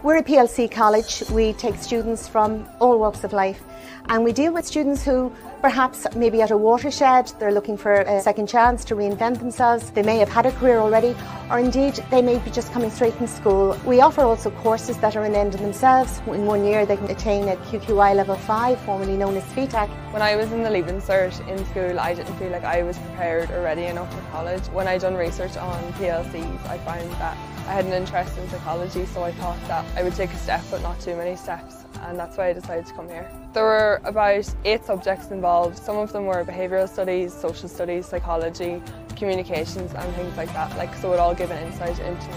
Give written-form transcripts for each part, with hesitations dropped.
We're a PLC college. We take students from all walks of life, and we deal with students who perhaps maybe at a watershed, they're looking for a second chance to reinvent themselves. They may have had a career already, or indeed they may be just coming straight from school. We offer also courses that are an end in themselves. In 1 year they can attain a QQI level 5, formerly known as FETAC. When I was in the Leaving Cert in school, I didn't feel like I was prepared or ready enough for college. When I done research on PLCs, I found that I had an interest in psychology, so I thought that I would take a step but not too many steps, and that's why I decided to come here. There were about 8 subjects involved. Some of them were behavioural studies, social studies, psychology, communications and things like that. So it all gave an insight into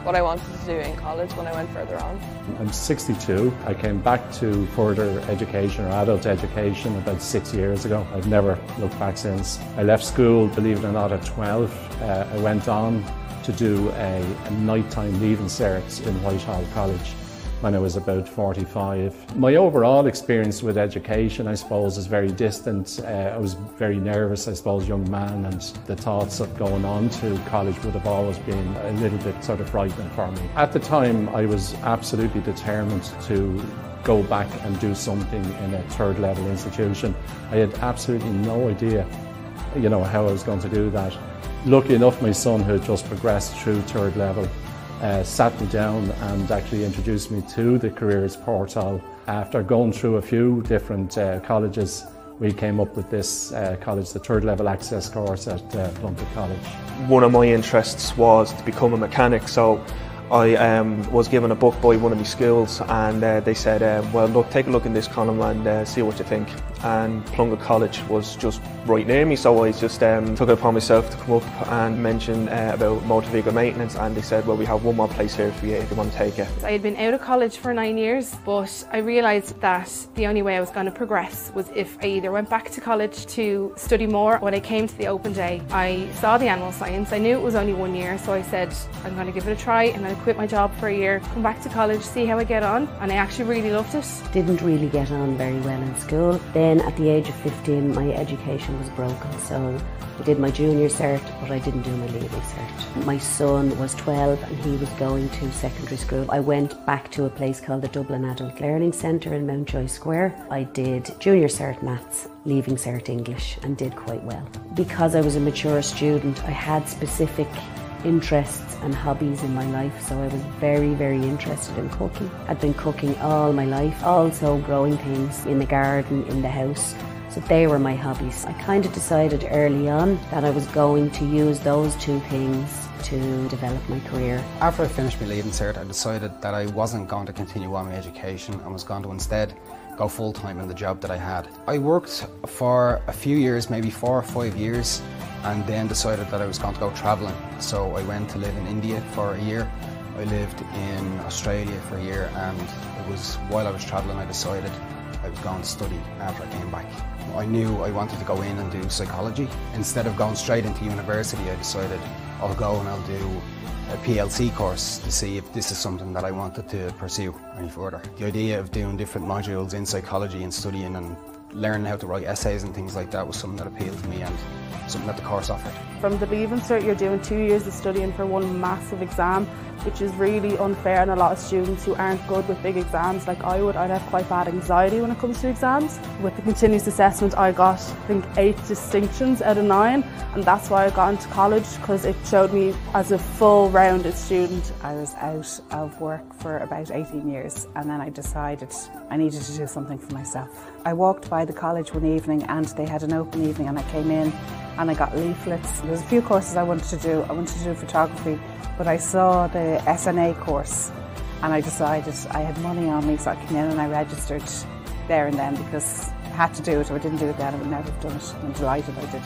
what I wanted to do in college when I went further on. I'm 62. I came back to further education or adult education about 6 years ago. I've never looked back since. I left school, believe it or not, at 12. I went on to do a nighttime leaving cert in Whitehall College when I was about 45. My overall experience with education, I suppose, is very distant. I was very nervous, I suppose, young man, and the thoughts of going on to college would have always been a little bit sort of frightening for me. At the time, I was absolutely determined to go back and do something in a third level institution. I had absolutely no idea, how I was going to do that. Lucky enough, my son, who had just progressed through third level, sat me down and actually introduced me to the careers portal. After going through a few different colleges, we came up with this college, the third level access course at Plunkett College. One of my interests was to become a mechanic, so I was given a book by one of my schools, and they said, well look, take a look in this column and see what you think. And Plunkett College was just right near me, so I just took it upon myself to come up and mention about motor vehicle maintenance, and they said, well, we have one more place here for you if you want to take it. I had been out of college for 9 years, but I realised that the only way I was going to progress was if I either went back to college to study more. When I came to the open day, I saw the animal science. I knew it was only 1 year, so I said, I'm going to give it a try. I'm going to quit my job for a year, come back to college, see how I get on, and I actually really loved it. Didn't really get on very well in school. Then at the age of 15 my education was broken, so I did my junior cert but I didn't do my leaving cert. My son was 12 and he was going to secondary school. I went back to a place called the Dublin Adult Learning Centre in Mountjoy Square. I did junior cert maths, leaving cert English, and did quite well. Because I was a mature student, I had specific interests and hobbies in my life, so I was very, very interested in cooking. I'd been cooking all my life, also growing things in the garden, in the house, so they were my hobbies. I kind of decided early on that I was going to use those two things to develop my career. After I finished my leaving cert, I decided that I wasn't going to continue on my education and was going to instead go full-time in the job that I had. I worked for a few years, maybe 4 or 5 years, and then decided that I was going to go travelling. So I went to live in India for a year. I lived in Australia for a year, and it was while I was travelling I decided I was going to study after I came back. I knew I wanted to go in and do psychology. Instead of going straight into university, I decided I'll go and I'll do a PLC course to see if this is something that I wanted to pursue any further. The idea of doing different modules in psychology and studying and learning how to write essays and things like that was something that appealed to me and something that the course offered. From the Leaving Cert, you're doing 2 years of studying for one massive exam, which is really unfair on a lot of students who aren't good with big exams like I would. I'd have quite bad anxiety when it comes to exams. With the continuous assessment, I got, I think, 8 distinctions out of 9, and that's why I got into college, because it showed me as a full-rounded student. I was out of work for about 18 years, and then I decided I needed to do something for myself. I walked by the college one evening and they had an open evening, and I came in and I got leaflets. There was a few courses I wanted to do. I wanted to do photography, but I saw the SNA course and I decided I had money on me, so I came in and I registered there and then because I had to do it. If I didn't do it then I would never have done it. I'm delighted I did.